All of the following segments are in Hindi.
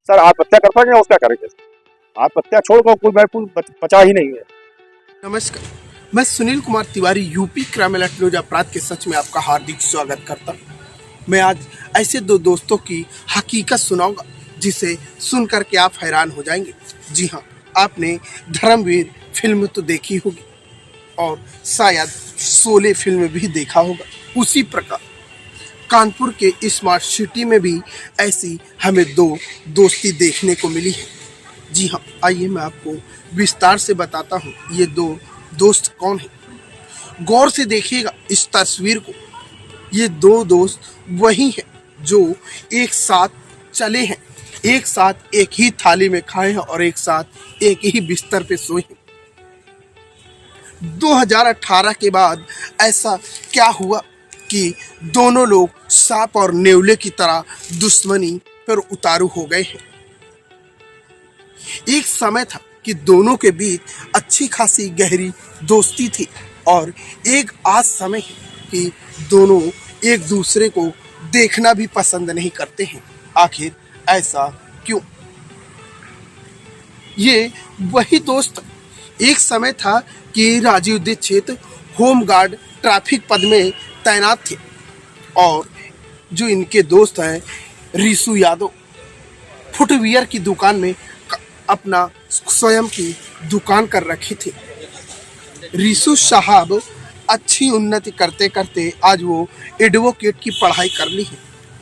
सर आत्महत्या कर पाएंगे, उसका करेंगे? आत्महत्या छोड़ को कोई महफूज बचा ही नहीं है। नमस्कार, मैं Sunil Kumar Tiwari UP crime alert news अपराध के सच में आपका हार्दिक स्वागत करता हूँ। मैं आज ऐसे दो दोस्तों की हकीकत सुनाऊंगा जिसे सुनकर के आप हैरान हो जाएंगे। जी हाँ, आपने धर्मवीर फिल्म तो देखी होगी और शायद शोले फिल्म भी देखा होगा। उसी प्रकार कानपुर के स्मार्ट सिटी में भी ऐसी हमें दो दोस्ती देखने को मिली है। जी हाँ, आइए मैं आपको विस्तार से बताता हूँ ये दो दोस्त कौन हैं। गौर से देखिएगा इस तस्वीर को। ये दो दोस्त वही हैं जो एक साथ चले हैं, एक साथ एक ही थाली में खाए हैं और एक साथ एक ही बिस्तर पे सोए हैं। 2018 के बाद ऐसा क्या हुआ कि दोनों लोग सांप और नेवले की तरह दुश्मनी पर उतारू हो गए हैं। एक समय था कि दोनों के बीच अच्छी खासी गहरी दोस्ती थी और एक आज समय है कि दोनों एक दूसरे को देखना भी पसंद नहीं करते हैं। आखिर ऐसा क्यों? ये वही दोस्त एक समय था कि राजीव दीक्षित होमगार्ड ट्रैफिक पद में तैनात थे और जो इनके दोस्त हैं रिसु यादव फुटवियर की दुकान में अपना स्वयं की दुकान कर रखी थी। रिसु साहब अच्छी उन्नति करते करते आज वो एडवोकेट की पढ़ाई कर ली है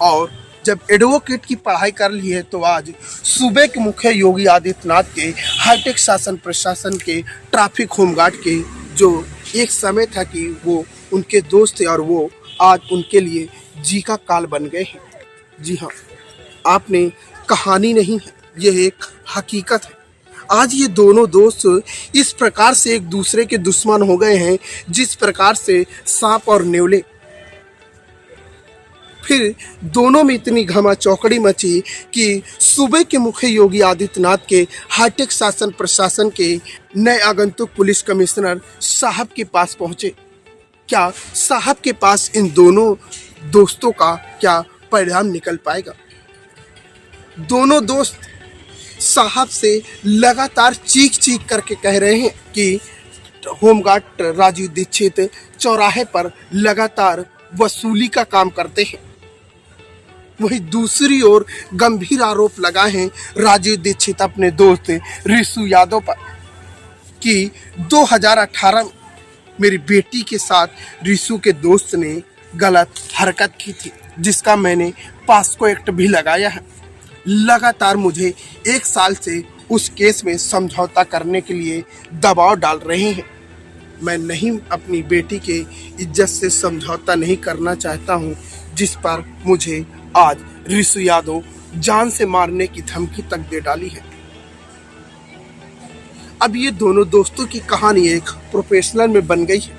और जब एडवोकेट की पढ़ाई कर ली है तो आज सूबे के मुख्य योगी आदित्यनाथ के हाईटेक शासन प्रशासन के ट्रैफिक होमगार्ड के जो एक समय था कि वो उनके दोस्त थे और वो आज उनके लिए जी का काल बन गए हैं। जी हाँ, आपने कहानी नहीं है, यह एक हकीकत है। आज ये दोनों दोस्त इस प्रकार से एक दूसरे के दुश्मन हो गए हैं जिस प्रकार से सांप और नेवले। फिर दोनों में इतनी घमा चौकड़ी मची कि सूबे के मुख्य योगी आदित्यनाथ के हाईटेक शासन प्रशासन के नए आगंतुक पुलिस कमिश्नर साहब के पास पहुंचे। क्या साहब के पास इन दोनों दोस्तों का क्या परिणाम निकल पाएगा? दोनों दोस्त साहब से लगातार चीख चीख करके कह रहे हैं कि होमगार्ड राजीव दीक्षित चौराहे पर लगातार वसूली का काम करते हैं। वही दूसरी ओर गंभीर आरोप लगाए हैं राजीव दीक्षित अपने दोस्त रिसु यादव पर कि 2018 में मेरी बेटी के साथ रिसु के दोस्त ने गलत हरकत की थी जिसका मैंने पास्को एक्ट भी लगाया है। लगातार मुझे 1 साल से उस केस में समझौता करने के लिए दबाव डाल रहे हैं। मैं नहीं अपनी बेटी के इज्जत से समझौता नहीं करना चाहता हूं, जिस पर मुझे आज रिसु यादव जान से मारने की धमकी तक दे डाली है। अब ये दोनों दोस्तों की कहानी एक प्रोफेशनल में बन गई है।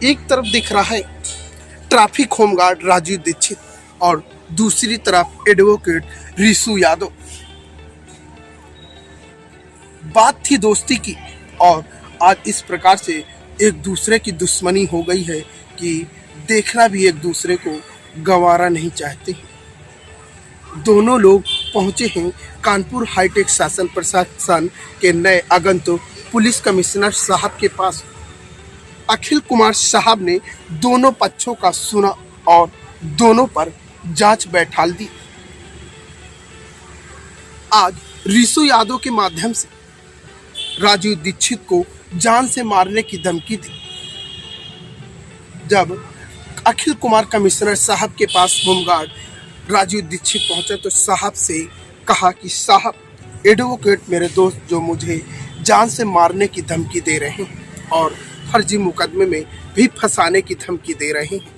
एक तरफ दिख रहा है ट्रैफिक होमगार्ड राजीव दीक्षित और दूसरी तरफ एडवोकेट रिसु यादव। बात थी दोस्ती की और आज इस प्रकार से एक दूसरे की दुश्मनी हो गई है कि देखना भी एक दूसरे को गंवारा नहीं चाहते। दोनों लोग पहुंचे हैं कानपुर हाईटेक शासन प्रशासन के नए आगंतुक पुलिस कमिश्नर साहब के पास। अखिल कुमार साहब ने दोनों पक्षों का सुना और दोनों पर जांच बैठाल दी। आज रिसु यादव के माध्यम से राजीव दीक्षित को जान से मारने की धमकी दी। जब अखिल कुमार कमिश्नर साहब के पास होमगार्ड राजीव दीक्षित पहुंचे तो साहब से कहा कि साहब, एडवोकेट मेरे दोस्त जो मुझे जान से मारने की धमकी दे रहे हैं और फर्जी मुकदमे में भी फंसाने की धमकी दे रहे हैं।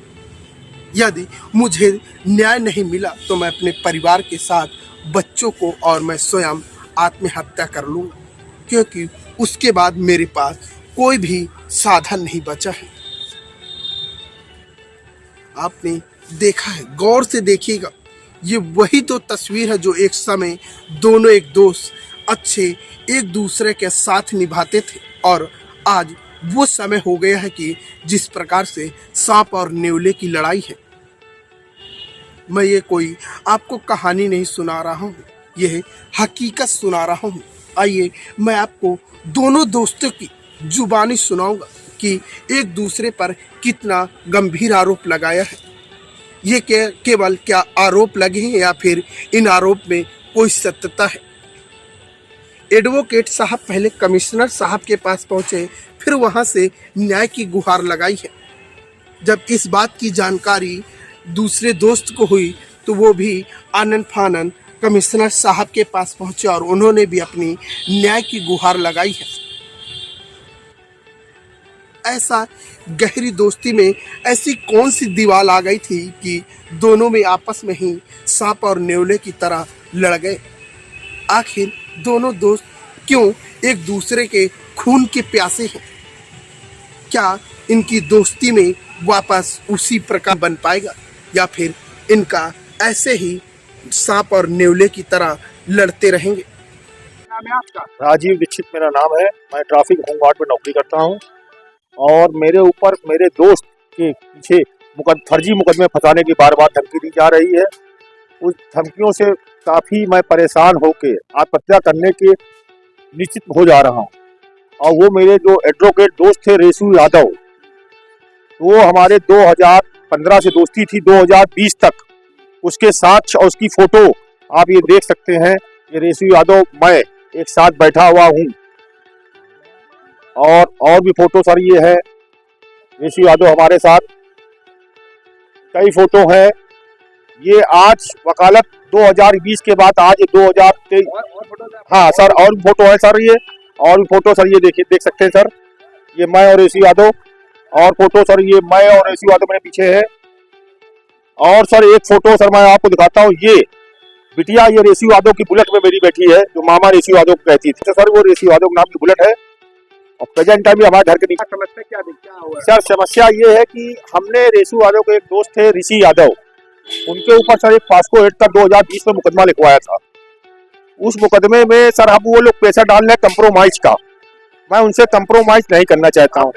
यदि मुझे न्याय नहीं मिला तो मैं अपने परिवार के साथ बच्चों को और मैं स्वयं आत्महत्या कर लूँगा, क्योंकि उसके बाद मेरे पास कोई भी साधन नहीं बचा है। आपने देखा है, गौर से देखिएगा, ये वही तो तस्वीर है जो एक समय दोनों एक दोस्त अच्छे एक दूसरे के साथ निभाते थे और आज वो समय हो गया है कि जिस प्रकार से सांप और नेवले की लड़ाई है। मैं ये कोई आपको कहानी नहीं सुना रहा हूँ, यह हकीकत सुना रहा हूँ। आइए मैं आपको दोनों दोस्तों की जुबानी सुनाऊंगा कि एक दूसरे पर कितना गंभीर आरोप लगाया है। ये केवल क्या आरोप लगे हैं या फिर इन आरोप में कोई सत्यता है। एडवोकेट साहब पहले कमिश्नर साहब के पास पहुंचे, फिर वहां से न्याय की गुहार लगाई है। जब इस बात की जानकारी दूसरे दोस्त को हुई तो वो भी आनन फानन कमिश्नर साहब के पास पहुंचे और उन्होंने भी अपनी न्याय की गुहार लगाई है। ऐसा गहरी दोस्ती में ऐसी कौन सी दीवार आ गई थी कि दोनों में आपस में ही सांप और नेवले की तरह लड़ गए। आखिर दोनों दोस्त क्यों एक दूसरे के खून के प्यासे हैं? क्या इनकी दोस्ती में वापस उसी प्रकार बन पाएगा या फिर इनका ऐसे ही सांप और नेवले की तरह लड़ते रहेंगे? नाम है आपका? राजीव दीक्षित मेरा नाम है। मैं ट्रैफिक होमगार्ड में नौकरी करता हूँ और मेरे ऊपर मेरे दोस्त के पीछे फर्जी मुकदमे फंसाने की बार बार धमकी दी जा रही है। उस धमकियों से काफ़ी मैं परेशान होकर आत्महत्या करने के निश्चित हो जा रहा हूँ। और वो मेरे जो एडवोकेट दोस्त थे रेसू यादव, वो हमारे 2015 से दोस्ती थी 2020 तक। उसके साक्ष्य और उसकी फोटो आप ये देख सकते हैं। ये रेसू यादव मैं एक साथ बैठा हुआ हूँ और भी फोटो सर ये है। रेसू यादव हमारे साथ कई फोटो है। ये आज वकालत 2020 के बाद आज 2023। हाँ सर, और भी फोटो है सर। ये और भी फोटो सर ये देखिए, देख सकते हैं सर। ये मैं और रेसू यादव और फोटो सर, ये मैं और रेसू यादव मेरे पीछे है। और सर एक फोटो सर मैं आपको दिखाता हूँ। ये बिटिया ये रेसू यादव की बुलेट में मेरी बैठी है, जो मामा रेसू यादव को कहती थी। सर वो रेसू यादव के नाम की बुलेट है और प्रेजेंट टाइम भी हमारे घर के नीचे। समस्या क्या हुआ सर? समस्या ये है कि हमने रेसू यादव के एक दोस्त थे ऋषि यादव, उनके ऊपर सर एक पास्को एक्ट का 2020 में मुकदमा लिखवाया था। उस मुकदमे में सर अब वो लोग पैसा डाल रहे कंप्रोमाइज का। मैं उनसे कंप्रोमाइज नहीं करना चाहता हूँ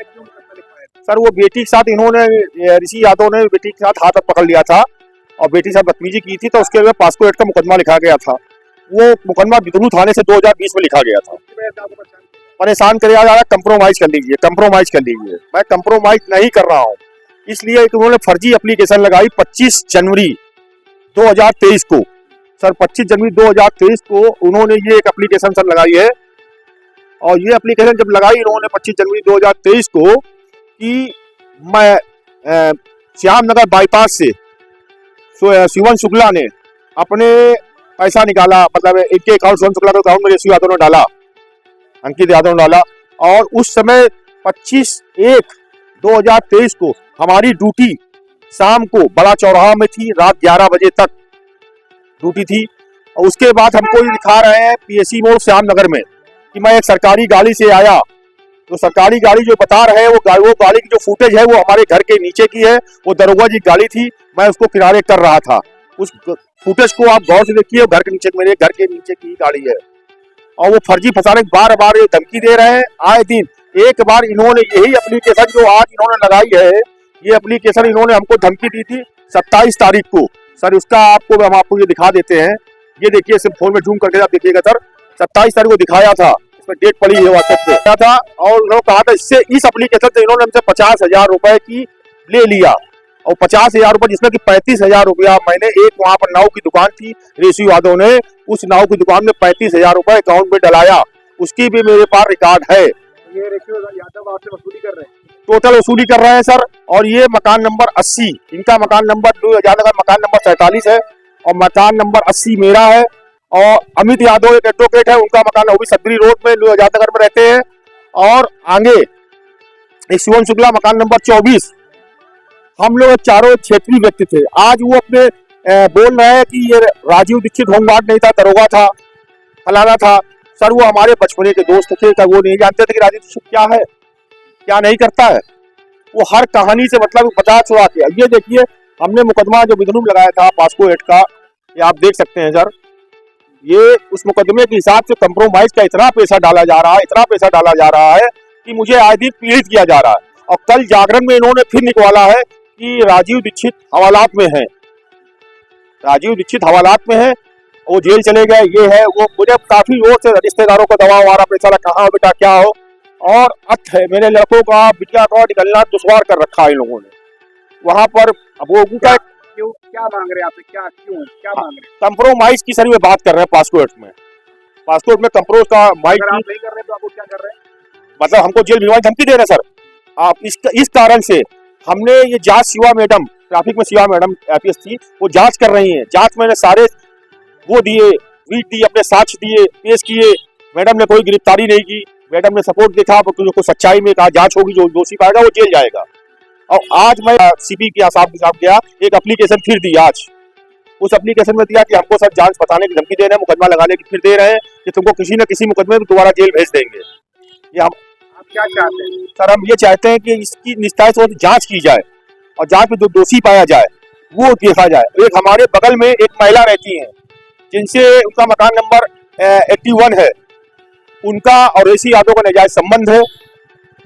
सर। वो बेटी के साथ इन्होंने, ऋषि यादव ने बेटी के साथ हाथ पकड़ लिया था और बेटी से बदतमीजी की थी, तो उसके लिए पास्को एक्ट का मुकदमा लिखा गया था। वो मुकदमा बिदनू थाने से 2020 में लिखा गया था। परेशान कर जा रहा है, कंप्रोमाइज कर लीजिए, कंप्रोमाइज कर लीजिए। मैं कंप्रोमाइज नहीं कर रहा हूँ। इसलिए उन्होंने फर्जी एप्लीकेशन लगाई 25 जनवरी 2023 को। सर 25 जनवरी 2023 को उन्होंने ये एक एप्लीकेशन सर लगाई है। और ये एप्लीकेशन जब लगाई इन्होंने 25 जनवरी 2023 को कि मैं श्यामनगर बाईपास से शिवन शुक्ला ने अपने पैसा निकाला, मतलब इनके अकाउंट शिवन शुक्ला के अकाउंट में रेसू यादव ने डाला, अंकित यादव ने डाला। और उस समय 25/1/2023 को हमारी ड्यूटी शाम को बड़ा चौराहा में थी, रात 11 बजे तक ड्यूटी थी। और उसके बाद हमको ये दिखा रहे हैं पीएससी मोड़ श्यामनगर में कि मैं एक सरकारी गाड़ी से आया। तो सरकारी गाड़ी जो बता रहे हैं वो गाड़ी की जो फुटेज है वो हमारे घर के नीचे की है। वो दरोगा जी गाड़ी थी, मैं उसको किनारे कर रहा था। उस फुटेज को आप गौर से देखिए, घर के नीचे, मेरे घर के नीचे की गाड़ी है। और वो फर्जी फंसाने बार बार ये धमकी दे रहे हैं आए दिन। एक बार इन्होंने यही एप्लीकेशन जो आज इन्होंने लगाई है, ये एप्लीकेशन इन्होंने हमको धमकी दी थी 27 तारीख को। सर उसका हम आपको ये दिखा देते हैं। ये देखिए, सिर्फ फोन में जूम करके आप देखिएगा सर। 27 तारीख को दिखाया था, इसमें डेट पड़ी है व्हाट्सएप पे क्या था। और उन्होंने कहा था इससे, इस एप्लीकेशन से इन्होंने हमसे 50,000 रुपए की ले लिया। और 50,000 रुपए जिसमें कि 35,000 रुपया मैंने एक वहां पर नाव की दुकान थी, रेसू यादव ने उस नाव की दुकान में 35,000 रुपए अकाउंट में डलाया। उसकी भी मेरे पास रिकॉर्ड है। ये रेसू यादव आपसे वसूली कर रहे हैं, टोटल वसूली कर रहे हैं सर। और ये मकान नंबर 80, इनका मकान नंबर 2000 मकान नंबर 47 है और मकान नंबर 80 मेरा है। और अमित यादव एक एडवोकेट है, उनका मकान वो भी सदरी रोड में न्यूआजाद नगर में रहते हैं। और आगे एक शिवन शुक्ला मकान नंबर 24। हम लोग चारों क्षेत्रीय व्यक्ति थे। आज वो अपने बोल रहे हैं कि ये राजीव दीक्षित होमगार्ड नहीं था, दरोगा था, फलाना था। सर वो हमारे बचपने के दोस्त थे। वो नहीं जानते थे कि राजीव दीक्षित क्या है, क्या नहीं करता है। वो हर कहानी से मतलब बता छुड़ा के। ये देखिए, हमने मुकदमा जो बिदनू में लगाया था पास्को एक्ट का, ये आप देख सकते हैं सर। ये उस मुकदमे के हिसाब से कंप्रोमाइज का इतना पैसा डाला जा रहा है, इतना पैसा डाला जा रहा है कि मुझे आए दिन पीड़ित किया जा रहा है। और कल जागरण में इन्होंने फिर निकवाला है कि राजीव दीक्षित हवालात में है, राजीव दीक्षित हवालात में है। वो जेल चले गए, ये है वो। मुझे काफी जोर से रिश्तेदारों का दबाव आ रहा, अपने साला कहाँ हो बेटा, क्या हो। और अत है मेरे लड़कों का, बिटिया का निकलना दुश्वार कर रखा है इन लोगों ने वहां पर। अब वो उनका क्यों, क्या मांग रहे हैं आप, क्या क्यों क्या मांग रहे हैं? कंप्रोमाइज की सर में बात कर रहे हैं। पासपोर्ट में कंप्रोज का माइज अगर आप नहीं कर रहे तो आप वो क्या कर रहे हैं? मतलब हमको जेल भिजवाने की धमकी दे रहे हैं सर। आप इस कारण से हमने ये जांच, शिवा मैडम, ट्रैफिक में शिवा मैडम आईपीएस थी, वो जांच कर रही हैं। जांच में सारे वो दिए, वीट दिए, अपने साक्ष्य दिए, पेश किए। मैडम ने कोई गिरफ्तारी नहीं की। मैडम ने सपोर्ट देखा, को सच्चाई में कहा जांच होगी, जो दोषी पाएगा वो जेल जाएगा। और आज मैं सीपी के साहब गया, एक एप्लीकेशन फिर दी आज। उस एप्लीकेशन में दिया कि हमको सर जांच बताने की धमकी दे रहे हैं, मुकदमा लगाने की फिर दे रहे हैं कि तुमको किसी न किसी मुकदमे में दोबारा जेल भेज देंगे। ये हम आप क्या चाहते हैं? सर हम ये चाहते हैं कि इसकी निष्ठाई से जांच की जाए और जांच में जो दोषी पाया जाए वो देखा जाए। एक हमारे बगल में एक महिला रहती है जिनसे उनका मकान नंबर 81 है, उनका और ऋषि यादव का नाजायज संबंध है।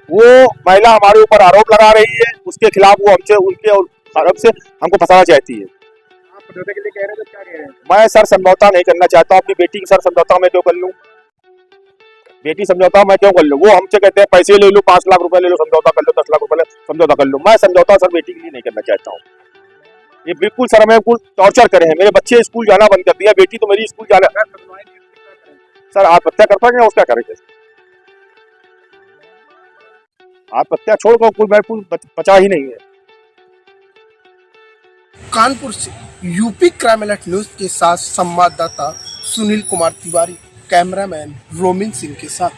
वो महिला हमारे ऊपर आरोप लगा रही है, उसके खिलाफ वो हमसे, उनके आरोप से हमको फंसाना चाहती है। आप समझौते के लिए कह रहे हैं तो क्या कह रहे हैं? मैं सर समझौता नहीं करना चाहता हूँ अपनी बेटी की। सर समझौता मैं क्यों कर लूँ, बेटी समझौता मैं क्यों कर लूँ। वो हमसे कहते हैं पैसे ले लो, 5 लाख रुपए ले लो, समझौता कर लो, 10 लाख रुपए समझौता कर लो। मैं समझौता सर बेटी के लिए नहीं करना चाहता हूँ। ये बिल्कुल सर हमें कुछ टॉर्चर करे हैं। मेरे बच्चे स्कूल जाना बंद कर दिया, बेटी तो मेरी स्कूल जाना। सर आत्महत्या कर पाएंगे, उसका करेंगे। आत्महत्या छोड़कर कोई मैं कुछ बचा ही नहीं है। कानपुर से यूपी क्राइम अलर्ट न्यूज के साथ संवाददाता सुनील कुमार तिवारी, कैमरामैन रोमिन सिंह के साथ।